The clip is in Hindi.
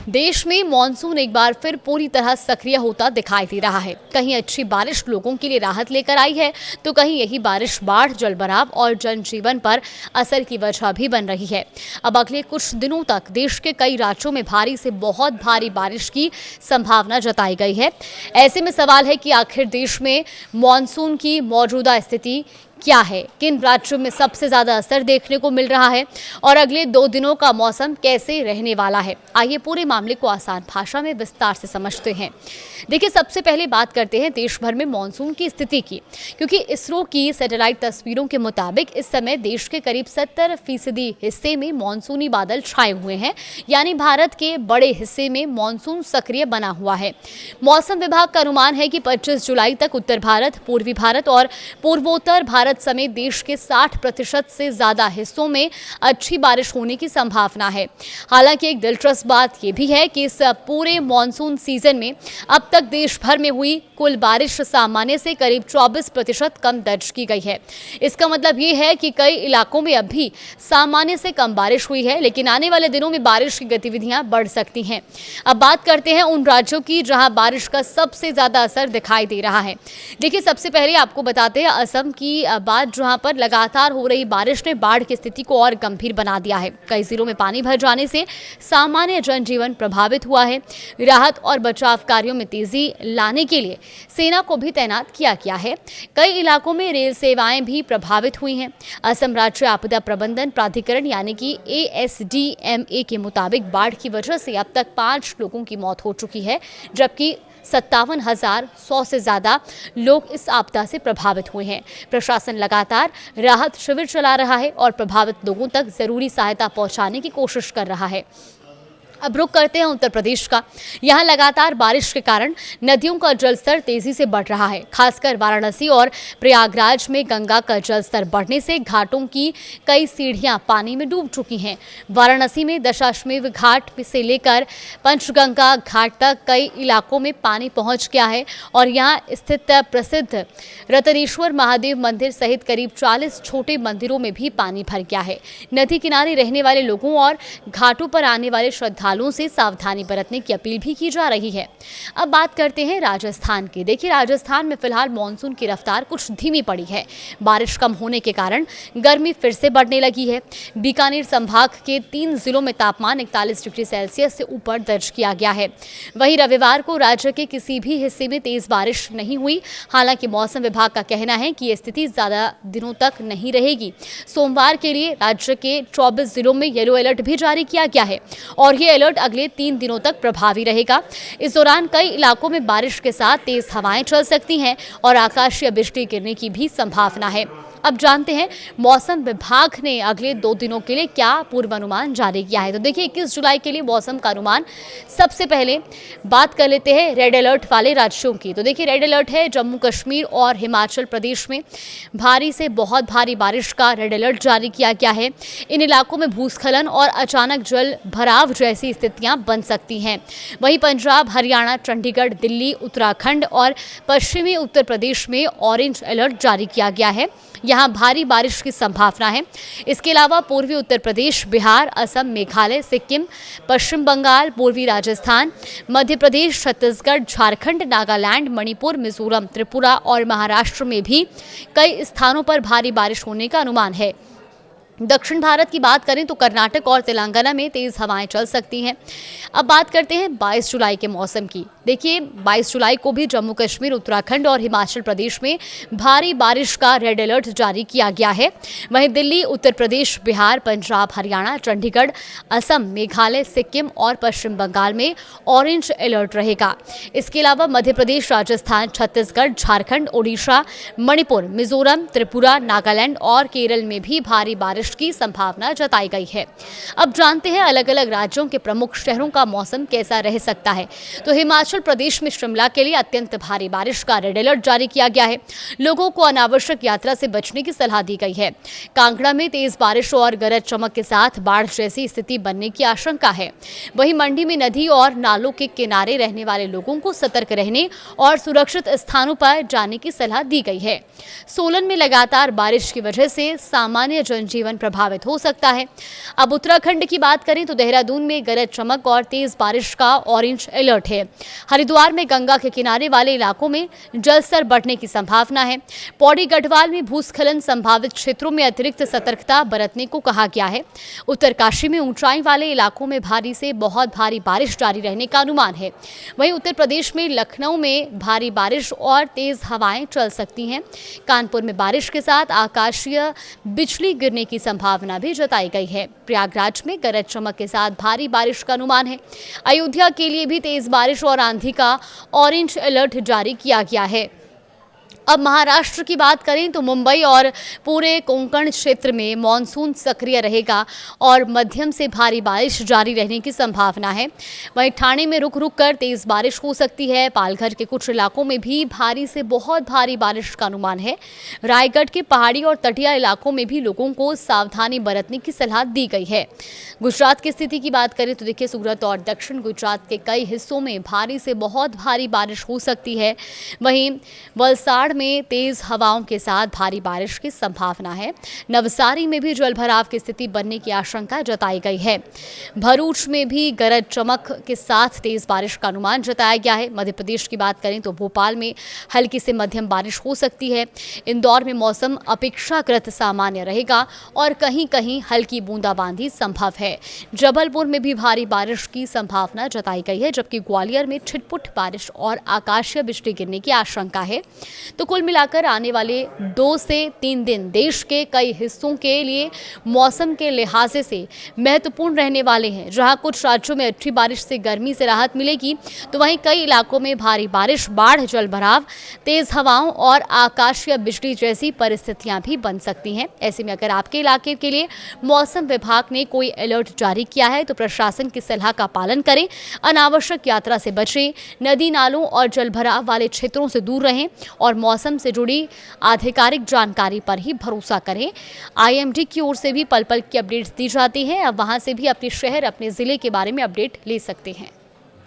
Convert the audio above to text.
देश में मॉनसून एक बार फिर पूरी तरह सक्रिय होता दिखाई दे रहा है। कहीं अच्छी बारिश लोगों के लिए राहत लेकर आई है, तो कहीं यही बारिश बाढ़, जलभराव और जनजीवन पर असर की वजह भी बन रही है। अब अगले कुछ दिनों तक देश के कई राज्यों में भारी से बहुत भारी बारिश की संभावना जताई गई है। ऐसे में सवाल है कि आखिर देश में मॉनसून की मौजूदा स्थिति क्या है, किन राज्यों में सबसे ज्यादा असर देखने को मिल रहा है और अगले 2 दिनों का मौसम कैसे रहने वाला है। आइए पूरे मामले को आसान भाषा में विस्तार से समझते हैं। देखिए, सबसे पहले बात करते हैं देश भर में मॉनसून की स्थिति की, क्योंकि इसरो की सैटेलाइट तस्वीरों के मुताबिक इस समय देश के करीब 70% हिस्से में मॉनसूनी बादल छाए हुए हैं, यानी भारत के बड़े हिस्से में मॉनसून सक्रिय बना हुआ है। मौसम विभाग का अनुमान है कि 25 जुलाई तक उत्तर भारत, पूर्वी भारत और पूर्वोत्तर भारत समेत देश के 60% से ज्यादा हिस्सों में अच्छी बारिश होने की संभावना है। हालांकि एक दिलचस्प बात यह भी है कि इस पूरे मॉनसून सीजन में अब तक देश भर में हुई कुल बारिश सामान्य से करीब 24% कम दर्ज की गई है। इसका मतलब ये है कि कई इलाकों में अब भी सामान्य से कम बारिश हुई है, लेकिन आने वाले दिनों में बारिश की गतिविधियां बढ़ सकती हैं। अब बात करते हैं उन राज्यों की जहां बारिश का सबसे ज्यादा असर दिखाई दे रहा है। देखिए, सबसे पहले आपको बताते हैं असम की बात, जहां पर लगातार हो रही बारिश ने बाढ़ की स्थिति को और गंभीर बना दिया है। कई जिलों में पानी भर जाने से सामान्य जनजीवन प्रभावित हुआ है। राहत और बचाव कार्यों में तेजी लाने के लिए सेना को भी तैनात किया गया है। कई इलाकों में रेल सेवाएं भी प्रभावित हुई हैं। असम राज्य आपदा प्रबंधन प्राधिकरण यानी कि ASDMA के मुताबिक बाढ़ की वजह से अब तक 5 लोगों की मौत हो चुकी है, जबकि 57,100 से ज्यादा लोग इस आपदा से प्रभावित हुए हैं। प्रशासन लगातार राहत शिविर चला रहा है और प्रभावित लोगों तक जरूरी सहायता पहुंचाने की कोशिश कर रहा है। अब रुक करते हैं उत्तर प्रदेश का। यहाँ लगातार बारिश के कारण नदियों का जलस्तर तेजी से बढ़ रहा है। खासकर वाराणसी और प्रयागराज में गंगा का जलस्तर बढ़ने से घाटों की कई सीढ़ियां पानी में डूब चुकी हैं। वाराणसी में दशाश्वमेध घाट से लेकर पंचगंगा घाट तक कई इलाकों में पानी पहुंच गया है और यहाँ स्थित प्रसिद्ध रतनेश्वर महादेव मंदिर सहित करीब 40 छोटे मंदिरों में भी पानी भर गया है। नदी किनारे रहने वाले लोगों और घाटों पर आने वाले श्रद्धालुओं से सावधानी बरतने की अपील भी की जा रही है। अब बात करते हैं राजस्थान की। देखिए, राजस्थान में फिलहाल मॉनसून की रफ्तार कुछ धीमी पड़ी है। बारिश कम होने के कारण गर्मी फिर से बढ़ने लगी है। बीकानेर संभाग के 3 जिलों में तापमान 41 डिग्री सेल्सियस से ऊपर दर्ज किया गया है। वहीं रविवार को राज्य के किसी भी हिस्से में तेज बारिश नहीं हुई। हालांकि मौसम विभाग का कहना है कि यह स्थिति ज्यादा दिनों तक नहीं रहेगी। सोमवार के लिए राज्य के 24 जिलों में येलो अलर्ट भी जारी किया गया है और ये अलर्ट अगले 3 दिनों तक प्रभावी रहेगा। इस दौरान कई इलाकों में बारिश के साथ तेज हवाएं चल सकती हैं और आकाशीय बिजली गिरने की भी संभावना है। अब जानते हैं मौसम विभाग ने अगले 2 दिनों के लिए क्या पूर्वानुमान जारी किया है। तो देखिए, 21 जुलाई के लिए मौसम का अनुमान। सबसे पहले बात कर लेते हैं रेड अलर्ट वाले राज्यों की। तो देखिए, रेड अलर्ट है जम्मू कश्मीर और हिमाचल प्रदेश में भारी से बहुत भारी बारिश का रेड अलर्ट जारी किया गया है। इन इलाकों में भूस्खलन और अचानक जल भराव जैसी स्थितियां बन सकती हैं। वहीं पंजाब, हरियाणा, चंडीगढ़, दिल्ली, उत्तराखंड और पश्चिमी उत्तर प्रदेश में ऑरेंज अलर्ट जारी किया गया है। यहाँ भारी बारिश की संभावना है। इसके अलावा पूर्वी उत्तर प्रदेश, बिहार, असम, मेघालय, सिक्किम, पश्चिम बंगाल, पूर्वी राजस्थान, मध्य प्रदेश, छत्तीसगढ़, झारखंड, नागालैंड, मणिपुर, मिजोरम, त्रिपुरा और महाराष्ट्र में भी कई स्थानों पर भारी बारिश होने का अनुमान है। दक्षिण भारत की बात करें तो कर्नाटक और तेलंगाना में तेज हवाएं चल सकती हैं। अब बात करते हैं 22 जुलाई के मौसम की। देखिए, 22 जुलाई को भी जम्मू कश्मीर, उत्तराखंड और हिमाचल प्रदेश में भारी बारिश का रेड अलर्ट जारी किया गया है। वहीं दिल्ली, उत्तर प्रदेश, बिहार, पंजाब, हरियाणा, चंडीगढ़, असम, मेघालय, सिक्किम और पश्चिम बंगाल में ऑरेंज अलर्ट रहेगा। इसके अलावा मध्य प्रदेश, राजस्थान, छत्तीसगढ़, झारखंड, ओडिशा, मणिपुर, मिजोरम, त्रिपुरा, नागालैंड और केरल में भी भारी बारिश की संभावना जताई गई है। अब जानते हैं अलग अलग राज्यों के प्रमुख शहरों का मौसम कैसा रह सकता है। तो हिमाचल प्रदेश में शिमला के लिए अत्यंत भारी बारिश का रेड अलर्ट जारी किया गया है। लोगों को अनावश्यक यात्रा से बचने की सलाह दी गई है। कांगड़ा में तेज बारिश और गरज चमक के साथ बाढ़ जैसी स्थिति बनने की आशंका है। वहीं मंडी में नदी और नालों के किनारे रहने वाले लोगों को सतर्क रहने और सुरक्षित स्थानों पर जाने की सलाह दी गई है। सोलन में लगातार बारिश की वजह से सामान्य जनजीवन प्रभावित हो सकता है। अब उत्तराखंड की बात करें तो देहरादून में गरज चमक और तेज बारिश का ऑरेंज अलर्ट है। हरिद्वार में गंगा के किनारे वाले इलाकों में जलस्तर बढ़ने की संभावना है। पौड़ी गढ़वाल में भूस्खलन संभावित क्षेत्रों में अतिरिक्त सतर्कता बरतने को कहा गया है। उत्तरकाशी में ऊंचाई वाले इलाकों में भारी से बहुत भारी बारिश जारी रहने का अनुमान है। वहीं उत्तर प्रदेश में लखनऊ में भारी बारिश और तेज हवाएं चल सकती हैं। कानपुर में बारिश के साथ आकाशीय बिजली गिरने की संभावना भी जताई गई है। प्रयागराज में गरज चमक के साथ भारी बारिश का अनुमान है। अयोध्या के लिए भी तेज बारिश और आंधी का ऑरेंज अलर्ट जारी किया गया है। अब महाराष्ट्र की बात करें तो मुंबई और पूरे कोंकण क्षेत्र में मॉनसून सक्रिय रहेगा और मध्यम से भारी बारिश जारी रहने की संभावना है। वहीं ठाणे में रुक रुक कर तेज बारिश हो सकती है। पालघर के कुछ इलाकों में भी भारी से बहुत भारी बारिश का अनुमान है। रायगढ़ के पहाड़ी और तटीय इलाकों में भी लोगों को सावधानी बरतने की सलाह दी गई है। गुजरात की स्थिति की बात करें तो देखिए, सूरत और दक्षिण गुजरात के कई हिस्सों में भारी से बहुत भारी बारिश हो सकती है। वहीं वलसाड़ में तेज हवाओं के साथ भारी बारिश की संभावना है। नवसारी में भी जलभराव की स्थिति बनने की आशंका जताई गई है। भरूच में भी गरज चमक के साथ तेज बारिश का अनुमान जताया गया है। मध्य प्रदेश की बात करें तो भोपाल में हल्की से मध्यम बारिश हो सकती है। इंदौर में मौसम अपेक्षाकृत सामान्य रहेगा और कहीं कहीं हल्की बूंदाबांदी संभव है। जबलपुर में भी भारी बारिश की संभावना जताई गई है, जबकि ग्वालियर में छिटपुट बारिश और आकाशीय बिजली गिरने की आशंका है। तो कुल मिलाकर आने वाले 2 से 3 दिन देश के कई हिस्सों के लिए मौसम के लिहाज से महत्वपूर्ण रहने वाले हैं। जहां कुछ राज्यों में अच्छी बारिश से गर्मी से राहत मिलेगी, तो वहीं कई इलाकों में भारी बारिश, बाढ़, जलभराव, तेज हवाओं और आकाशीय बिजली जैसी परिस्थितियां भी बन सकती हैं। ऐसे में अगर आपके इलाके के लिए मौसम विभाग ने कोई अलर्ट जारी किया है तो प्रशासन की सलाह का पालन करें, अनावश्यक यात्रा से बचें, नदी नालों और जलभराव वाले क्षेत्रों से दूर रहें और मौसम से जुड़ी आधिकारिक जानकारी पर ही भरोसा करें। IMD की ओर से भी पल पल की अपडेट्स दी जाती हैं। अब वहां से भी अपने शहर, अपने जिले के बारे में अपडेट ले सकते हैं।